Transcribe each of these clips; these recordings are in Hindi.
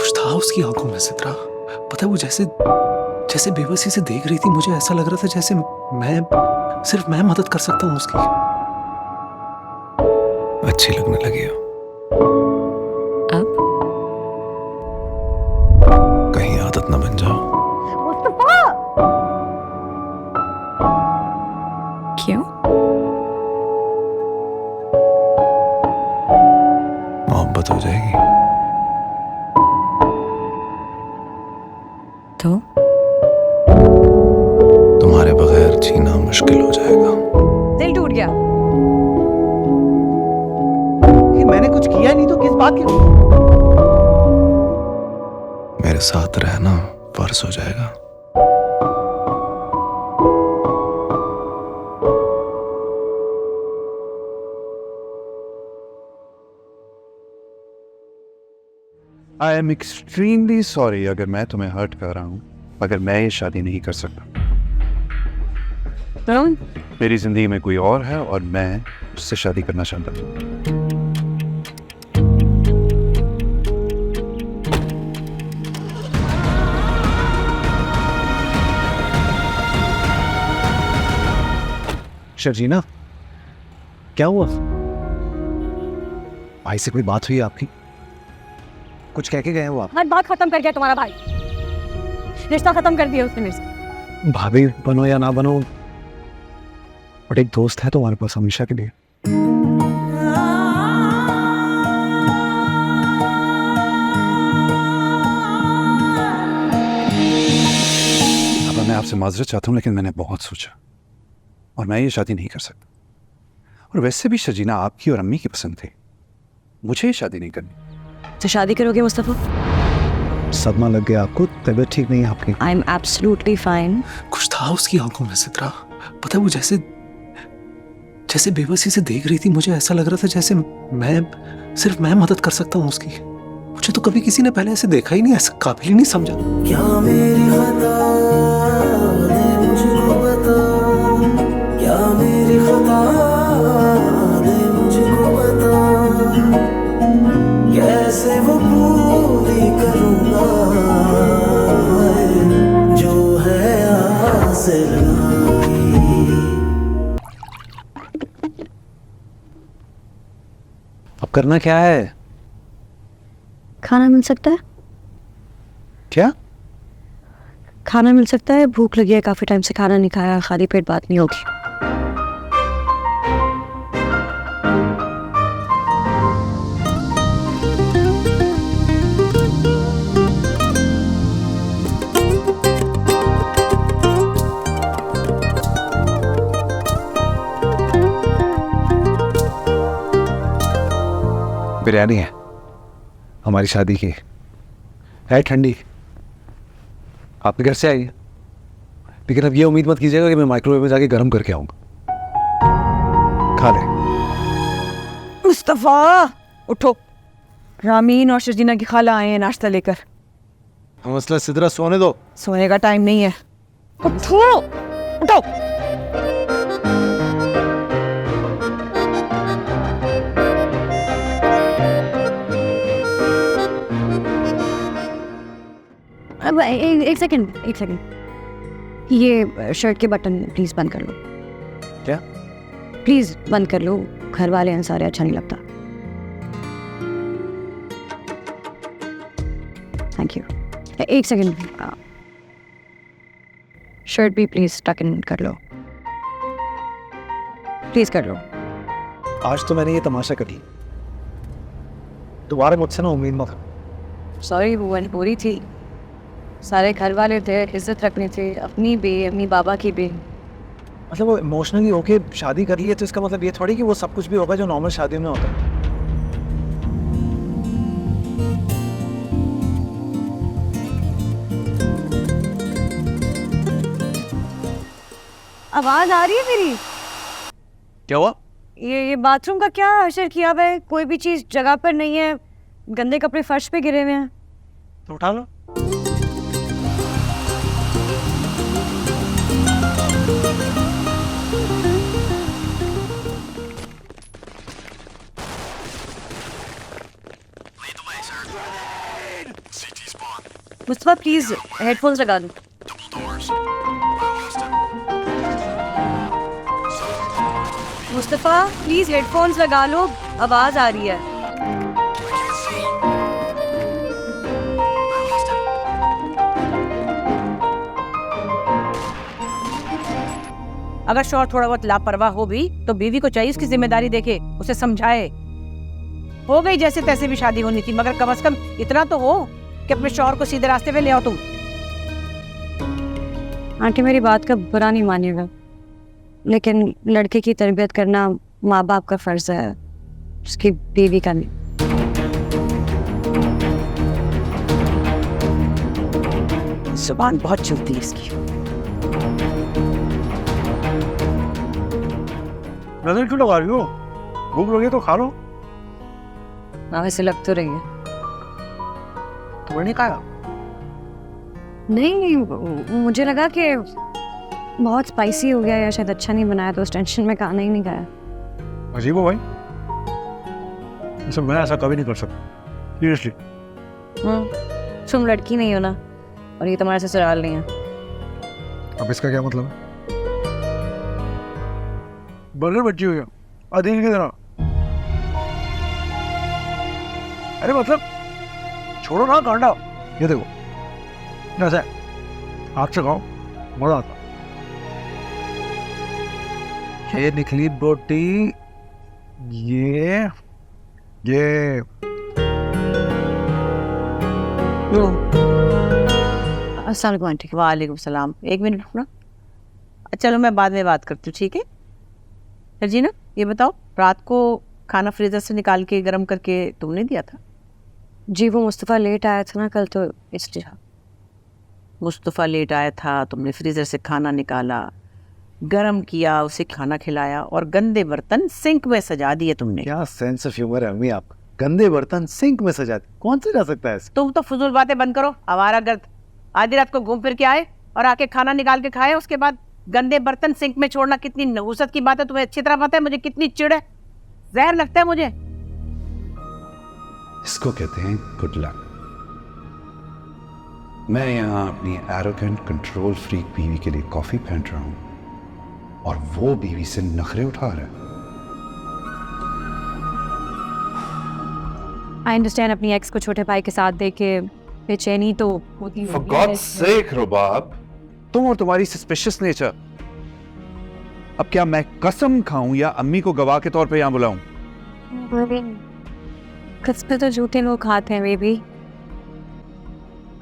कुछ था उसकी आंखों में सिद्रा। पता है वो जैसे जैसे बेबसी से देख रही थी, मुझे ऐसा लग रहा था जैसे सिर्फ मैं मदद कर सकता हूँ उसकी। अच्छी लगने लगी हो। अब कहीं आदत न बन जाओ। मुस्तफा! क्यों? मोहब्बत हो जाएगी तो तुम्हारे बगैर जीना मुश्किल हो जाएगा। दिल टूट गया। मैंने कुछ किया नहीं तो किस बात की? मेरे साथ रहना फर्ज हो जाएगा। आई एम एक्सट्रीमली सॉरी अगर मैं तुम्हें हर्ट कर रहा हूं, मगर मैं ये शादी नहीं कर सकता। मेरी जिंदगी में कोई और है और मैं उससे शादी करना चाहता हूं। शर्जीना, क्या हुआ? भाई से कोई बात हुई आपकी? कुछ कह के गए वो आप? हर बात खत्म कर गया तुम्हारा भाई। रिश्ता खत्म कर दिया उसने मेरे से। भाभी बनो या ना बनो, बट एक दोस्त है तुम्हारे पास हमेशा के लिए। अब मैं आपसे माजरत चाहता हूं, लेकिन मैंने बहुत सोचा और मैं ये शादी नहीं कर सकता। और वैसे भी शर्जीना आपकी और अम्मी की पसंद थी, मुझे ये शादी नहीं करनी। तो शादी करोगे मुस्तफा? सदमा लग गया आपको? तबीयत ठीक नहीं है आपकी? I am absolutely fine. कुछ था उसकी आंखों में सिद्रा। पता है वो जैसे जैसे बेबसी से देख रही थी, मुझे ऐसा लग रहा था जैसे सिर्फ मैं मदद कर सकता हूँ उसकी। मुझे तो कभी किसी ने पहले ऐसे देखा ही नहीं, ऐसा काबिल ही नहीं समझा। क्या मेरी खता दे मुझको बता, क्या मेरी खता दे मुझको बता, कैसे वो पूरी करूँगा जो है आसे लगाई। अब करना क्या है? खाना मिल सकता है? क्या? खाना मिल सकता है? भूख लगी है, काफी टाइम से खाना नहीं खाया, खाली पेट बात नहीं होगी। बिरयानी है हमारी शादी की, है ठंडी, आपके घर से आई है। लेकिन अब ये उम्मीद मत कीजिएगा कि मैं माइक्रोवेव में जाके गर्म करके आऊंगा। खा ले। मुस्तफा उठो, रामीन और शर्जीना की खाला आए हैं नाश्ता लेकर। मसला सिद्रा, सोने दो। सोने का टाइम नहीं है, उठो उठो। अब एक सेकंड, ये शर्ट के बटन प्लीज बंद कर लो। क्या? प्लीज बंद कर लो, घर वाले हैं सारे, अच्छा नहीं लगता। Thank you. एक सेकंड, शर्ट भी प्लीज टक इन कर लो, प्लीज कर लो। आज तो मैंने ये तमाशा कर लिया, दोबारा मुझसे ना उम्मीद मत। सॉरी, वो पूरी थी, सारे घर वाले थे, इज्जत रखनी थी, अपनी भी, अपनी बाबा की भी। मतलब वो इमोशनली होके शादी कर ली है तो इसका मतलब ये थोड़ी कि वो सब कुछ भी होगा जो नॉर्मल शादी में होता है। आवाज आ रही है मेरी? क्या हुआ? ये बाथरूम का क्या असर किया हुआ है? कोई भी चीज जगह पर नहीं है, गंदे कपड़े फर्श पे गिरे हुए हैं। तो उठा लो। CT मुस्तफा प्लीज हेडफोन्स लगा दो। मुस्तफा प्लीज हेडफोन्स लगा लो, आवाज आ रही है। अगर शौहर थोड़ा बहुत लापरवाह हो भी तो बीवी को चाहिए उसकी जिम्मेदारी देखे, उसे समझाए। हो गई जैसे तैसे भी शादी होनी थी, मगर कम से कम इतना तो हो कि अपने शौहर को सीधे रास्ते पे ले आओ तुम। आंटी मेरी बात का बुरा नहीं मानिएगा, लेकिन लड़के की तरबियत करना माँ बाप का फर्ज है, उसकी बीवी का नहीं। जुबान बहुत चलती है इसकी। नजर क्यों लगा रही हो? भूख लगी तो खा लो। हाँ वैसे लग तो रही है। तुम्हें नहीं खाया? नहीं, मुझे लगा कि बहुत स्पाइसी हो गया या शायद अच्छा नहीं बनाया, तो उस टेंशन में खाना ही नहीं खाया। अजीब हो भाई, मैं ऐसा कभी नहीं कर सकता, सीरियसली। तुम लड़की नहीं हो ना, और ये तुम्हारा ससुराल नहीं है। अब इसका क्या मतलब है? बर्गर बच्ची हुई है अधीन की तरह। अरे मतलब छोड़ो ना कांडा, ये देखो जैसे हाथ से खाओ मजा आता। ये निकली बोटी, ये अस्सलाम वालेकुम आंटी। वालेकुम सलाम। एक मिनट रुकना, चलो मैं बाद में बात करती हूँ, ठीक है? जी ना, ये बताओ रात को खाना फ्रीजर से निकाल के गर्म करके तुमने दिया था? जी वो मुस्तफ़ा लेट आया था ना कल, तो इसलिए। मुस्तफ़ा लेट आया था, तुमने फ्रीजर से खाना निकाला, गरम किया, उसे खाना खिलाया और गंदे बर्तन सिंक में सजा दिए तुमने। क्या सेंस ऑफ ह्यूमर है अम्मी आपका? गंदे बर्तन सिंक में सजाते, कौन सजा सकता है? तुम तो फजूल बातें बंद करो, आवारागर्द। आधी रात को घूम फिर के आए और आके खाना निकाल के खाए, उसके बाद गंदे बर्तन सिंक में छोड़ना कितनी नहुसत की बात है, तुम्हें अच्छी तरह पता है। मुझे कितनी चिढ़ है, जहर लगता है मुझे। इसको कहते हैं गुड लक। मैं यहाँ अपनी एरोगेंट कंट्रोल फ्रीक बीवी के लिए कॉफी फेंट रहा हूँ और वो बीवी से नखरे उठा रहा है। आई अंडरस्टैंड अपनी एक्स को छोटे भाई के साथ देख के बेचैनी तो होती For God's sake, रुबाब, तुम और तुम्हारी सस्पिशियस नेचर। अब क्या मैं कसम खाऊं या अम्मी को गवाह के तौर पे यहाँ बुलाऊं? कसमें तो झूठे लोग खाते हैं बेबी।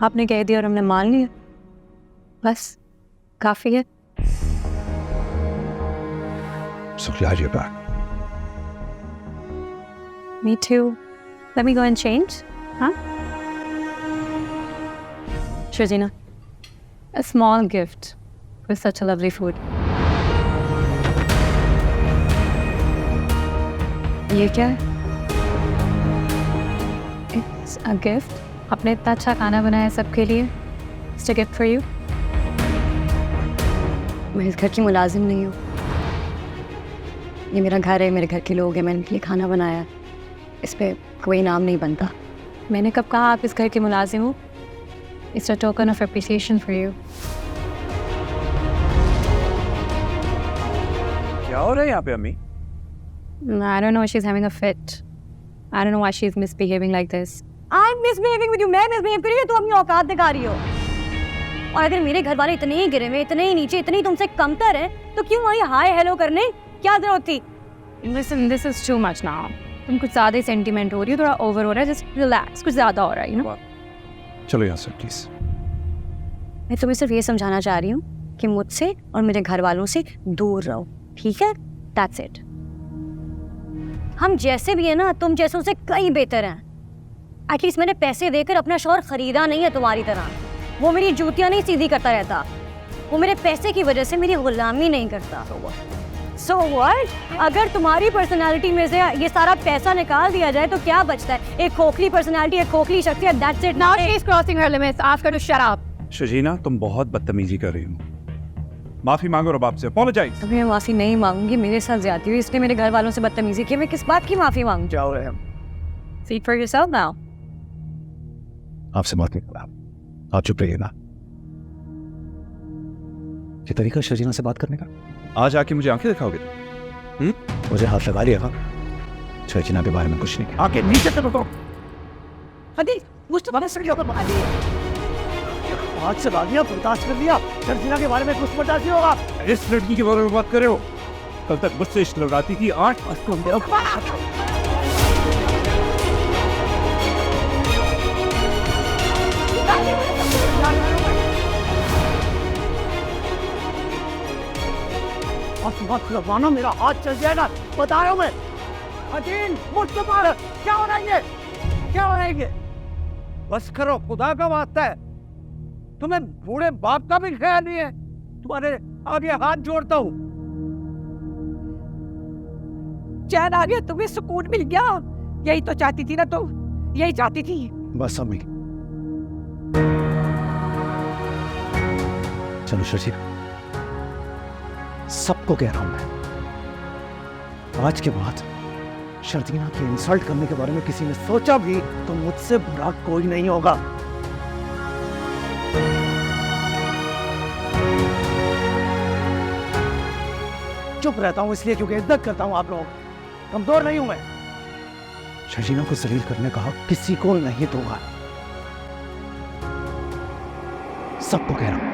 आपने कह दिया और हमने मान लिया, बस काफी है। So glad you're back. Me too. Let me go and change. Huh? Shazina, a small gift with such a lovely food. ये क्या है? It's a gift. आपने इतना अच्छा खाना बनाया सबके लिए. It's a gift for you. मैं इस घर की मुलाजिम नहीं हूँ। ये मेरा घर है, मेरे घर के लोग हैं, मैंने इनके लिए खाना बनाया है। इस पे कोई नाम नहीं बनता। मैंने कब कहा आप इस घर के मुलाजिम हो? It's a token of appreciation for you. क्या हो रहा है यहाँ पे अम्मी? I don't know, she's having a fit. I don't know why she's misbehaving like this. I'm misbehaving with you. मैं misbehave कर रही हूँ, तू अपनी औकात दिखा रही हो। और अगर मेरे घर वाले इतने ही गिरे हुए, इतने ही नीचे, इतने ही तुमसे कमतर हैं, तो क्यों वही हाय हेलो करने क्या जरूरत थी? Listen, this is too much now. तुम कुछ ज़्यादा ही सेंटीमेंट हो रही हो, थोड़ा ओवर हो रहा है, just relax, कुछ ज़्यादा हो रहा है, you know? चलो यहाँ से प्लीज। मैं तुम्हें सिर्फ ये समझाना चाह रही हूँ कि मुझसे और मेरे घर वालों से दूर रहो, ठीक है? That's it. हम जैसे भी है ना, तुम जैसों से कई बेहतर हैं। एटलीस्ट मैंने पैसे देकर अपना शौहर खरीदा नहीं है तुम्हारी तरह। वो मेरी जूतियाँ नहीं सीधी करता रहता, वो मेरे पैसे की वजह से मेरी गुलामी नहीं करता। So what? अगर तुम्हारी पर्सनालिटी में से ये सारा पैसा निकाल दिया जाए तो क्या बचता है? एक खोखली पर्सनालिटी, एक खोखली शख्सियत, that's it. Now she's crossing her limits. Ask her to shut up. शजीना, तुम बहुत बदतमीजी कर रही हो। माफी मांगो रबाब से, apologize। अभी मैं माफी नहीं मांगूंगी, मेरे साथ ज्यादती हुई, इसने मेरे घर वालों से बदतमीजी की, मैं किस बात की माफी मांगूं? क्या हो रहा है? See it for yourself now. आपसे बात नहीं कर रहा, आप चुप रहिए ना। ये तरीका शजीना से बात करने का? आज आके मुझे आंखें दिखाओगे? मुझे हाथ लगा लिया। शजीना के बारे में कुछ नहीं आके नीचे से रुको। अरे कुछ तो बना सक होगा। हाथ चला दिया, बर्दाश्त कर लिया। शजीना के बारे में कुछ बर्दाश्त नहीं होगा। इस लड़की के बारे में बात कर रहे हो? कल तक मुझसे इश्क लगाती थी, आज मत लगाना, मेरा हाथ चल जाएगा, बता रहा हूं मैं। अजीन, मुझसे मार। क्या हो रहा है ये? क्या हो रहा है ये? बस करो, खुदा का वास्ता है। तुम्हें बूढ़े बाप का भी ख्याल नहीं है। तुम्हारे आगे हाथ जोड़ता हूँ। चैन आ गया, तुम्हें सुकून मिल गया। यही तो चाहती थी ना तुम, यही चाहती थी। बस अम्मी, चलो शजीना, सबको कह रहा हूं मैं, आज के बाद शर्जीना की इंसल्ट करने के बारे में किसी ने सोचा भी तो मुझसे बुरा कोई नहीं होगा। चुप रहता हूं इसलिए क्योंकि इज्जत करता हूं आप लोगों की, कमजोर नहीं हूं मैं। शर्जीना को जलील करने का हक किसी को नहीं दूंगा, सबको कह रहा हूं।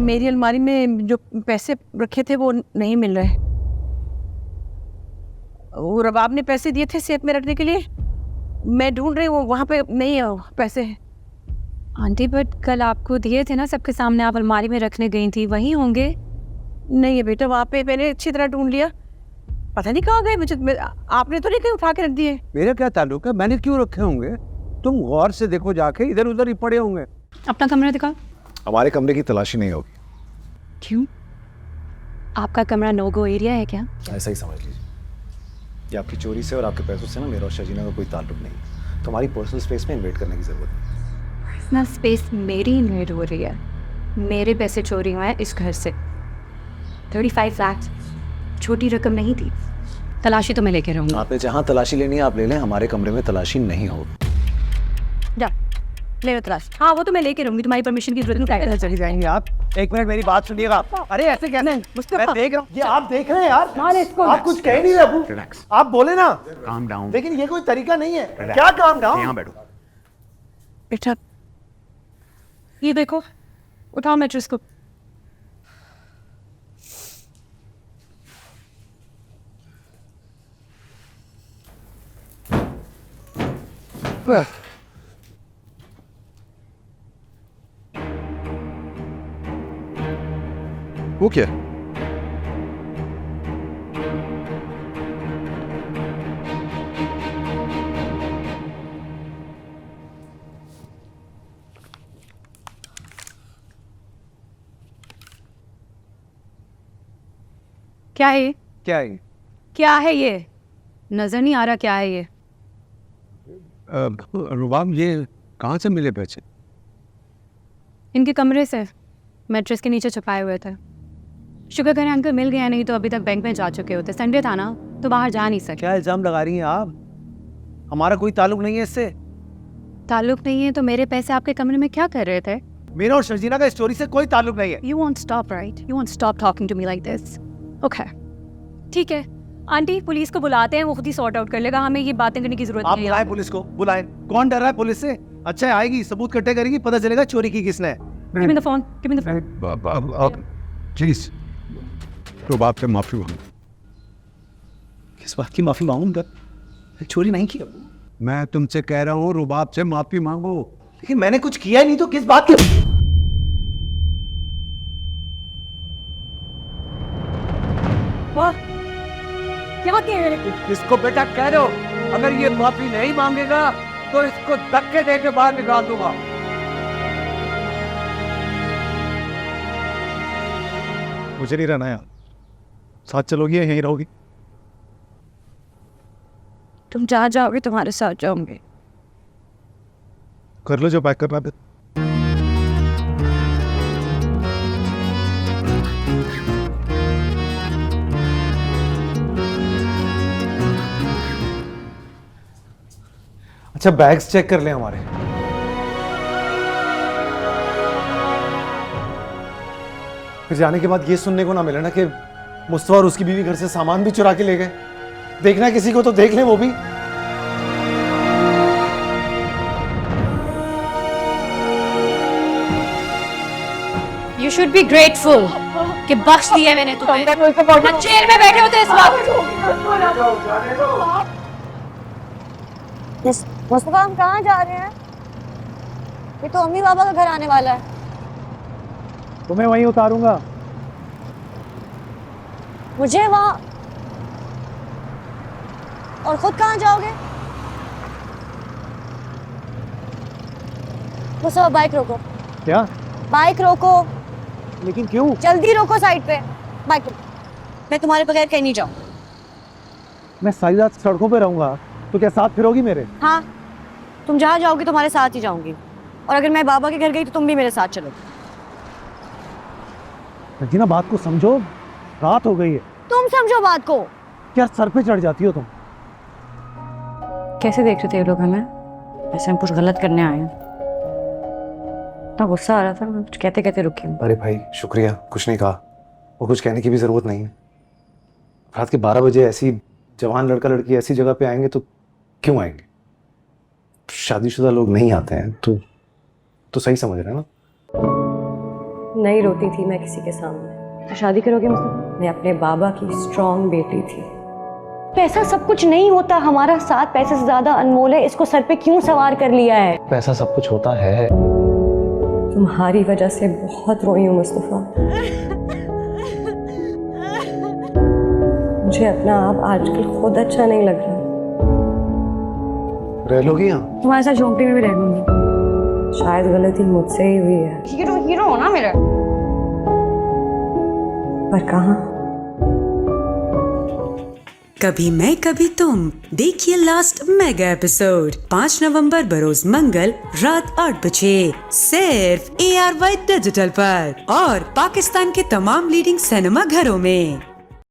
मेरी अलमारी में जो पैसे रखे थे वो नहीं मिल रहे। वो रबाब ने पैसे दिए थे सेफ में रखने के लिए, मैं ढूंढ रही हूँ, वहाँ पे नहीं है वो पैसे। आंटी बट कल आपको दिए थे ना सबके सामने, आप अलमारी में रखने गई थी, वहीं होंगे। नहीं है बेटा, वहाँ पे मैंने अच्छी तरह ढूंढ लिया, पता नहीं कहाँ गए। आपने तो नहीं कहीं उठा के रख दिए? मेरा क्या ताल्लुक है, मैंने क्यों रखे होंगे? तुम गौर से देखो जाके, इधर उधर ही पड़े होंगे। अपना कमरा दिखाओ। हमारे कमरे की तलाशी नहीं होगी। क्यों? आपका कमरा नो गो एरिया है क्या? ऐसा ही समझ लीजिए। ये आपकी चोरी से और आपके पैसों से ना मेरा और शजीना का कोई ताल्लुक नहीं। तो हमारी पर्सनल स्पेस में इन्वेट करने की जरूरत नहीं। पर्सनल स्पेस मेरी इन्वेट हो रही है, मेरे पैसे चोरी हुए हैं इस घर से। 35 लाख छोटी रकम नहीं थी। तलाशी तो मैं लेके रहूंगी। आपने जहाँ तलाशी लेनी है आप ले लें, हमारे कमरे में तलाशी नहीं होगी। जा ले लो तलाश। हाँ वो तो मैं लेके रहूंगी, तुम्हारी परमिशन की जरूरत नहीं। चली जाएंगे आप। एक मिनट मेरी बात सुनिएगा। अरे ऐसे कैसे? मैं देख रहा हूँ, ये आप देख रहे हैं यार, आप कुछ कह नहीं रहे अबू। आप बोले ना, काम डाउन। लेकिन ये कोई तरीका नहीं है। क्या काम डाउन? यहाँ बैठो। बेटा ये देखो, उठाओ मैट्रेस को। वो क्या? क्या है ये? क्या है? क्या है ये? नजर नहीं आ रहा क्या है ये? रुबाब, ये कहाँ से मिले पैसे? इनके कमरे से, मैट्रेस के नीचे छुपाए हुए थे। शुक्र करें अंकल मिल गया, नहीं तो अभी तक बैंक में जा चुके होते। संडे था ना तो बाहर जा नहीं सके। क्या इल्जाम लगा रही हैं आप? हमारा कोई ताल्लुक नहीं है इससे। ताल्लुक नहीं है तो मेरे पैसे आपके कमरे में क्या कर रहे थे? मेरा और शर्जीना का स्टोरी से कोई ताल्लुक नहीं है। You won't stop, right? You won't stop talking to me like this. Okay. ठीक है, आंटी पुलिस को बुलाते हैं, वो खुद ही सॉर्ट आउट कर लेगा, हमें ये बातें करने की जरूरत आप नहीं बुलाएं है। पुलिस को, बुलाएं। कौन डर रहा है पुलिस से? अच्छा है, आएगी, सबूत इकट्ठे करेगी, पता चलेगा चोरी की किसने है। Give me the phone. Give me the phone. Please Rubab से माफी मांगो। किस बात की माफी मांगूंगा? चोरी नहीं की। मैं तुमसे कह रहा हूँ रुबाब से माफी मांगो। लेकिन मैंने कुछ किया ही नहीं, तो किस बात की? वाह, क्या कह रहे हैं? इसको बेटा कह रहे हो, अगर ये माफी नहीं मांगेगा तो इसको धक्के दे के बाहर निकाल दूंगा। मुझे नहीं रहना यार, साथ चलोगी या यहीं रहोगी? तुम जहाँ जाओगे तुम्हारे साथ जाऊंगे। कर लो जो पैक करना है। अच्छा, बैग्स चेक कर लें हमारे। फिर जाने के बाद ये सुनने को ना मिले ना कि मुस्तफा और उसकी बीवी घर से सामान भी चुरा के ले गए। देखना है किसी को तो देख लें वो भी। You should be grateful कि बख्श दिया मैंने तुम्हें। वरना जेल में बैठे होते इस वक्त। मुस्तफा, हम कहाँ जा रहे हैं? ये तो अम्मी बाबा का घर आने वाला है। तुम्हें वहीं उतारूंगा। मुझे वहाँ, और खुद कहाँ जाओगे? मुस्तफा, बाइक रोको। क्या? बाइक रोको, लेकिन क्यों? जल्दी रोको साइड पे। बाइक रोको। मैं तुम्हारे बगैर कहीं नहीं जाऊँ। मैं सारी रात सड़कों पे रहूंगा तो क्या साथ फिरोगी मेरे? हाँ, तुम जहाँ जाओगी तुम्हारे साथ ही जाऊंगी, और अगर मैं बाबा के घर गई तो तुम भी मेरे साथ चलोगे। रजीना, बात को समझो, रात हो गई है। तुम समझो बात को। क्या सर पे चढ़ जाती हो तुम? कैसे देख रहे थे ये लोग हमें? ऐसे हम कुछ गलत करने आए हैं। इतना गुस्सा आ रहा था, मैं कुछ कहते कहते रुकी हूँ। अरे भाई शुक्रिया, कुछ नहीं कहा। वो कुछ कहने की भी जरूरत नहीं है। रात के 12 बजे ऐसी जवान लड़का लड़की ऐसी जगह पे आएंगे तो क्यों आएंगे? शादीशुदा लोग नहीं आते हैं तो सही समझ रहे हैं ना? नहीं रोती थी मैं किसी के सामने। तो शादी करोगे मुझसे? मैं अपने बाबा की स्ट्रॉन्ग बेटी थी। पैसा सब कुछ नहीं होता, हमारा साथ पैसे से ज्यादा अनमोल है। इसको सर पे क्यों सवार कर लिया है? पैसा सब कुछ होता है। तुम्हारी वजह से बहुत रोई हूँ मुस्तफा। मुझे अपना आप आजकल खुद अच्छा नहीं लग रहा। रह लोगी यहाँ? तुम्हारे साथ झोंपड़ी में भी रह लूंगी। शायद गलती मुझसे ही हुई है। हीरो हो ना मेरा, पर कहाँ? कभी मैं कभी तुम देखिए लास्ट मेगा एपिसोड 5 नवंबर बरोज मंगल रात 8 बजे सिर्फ ARY डिजिटल पर और पाकिस्तान के तमाम लीडिंग सिनेमा घरों में।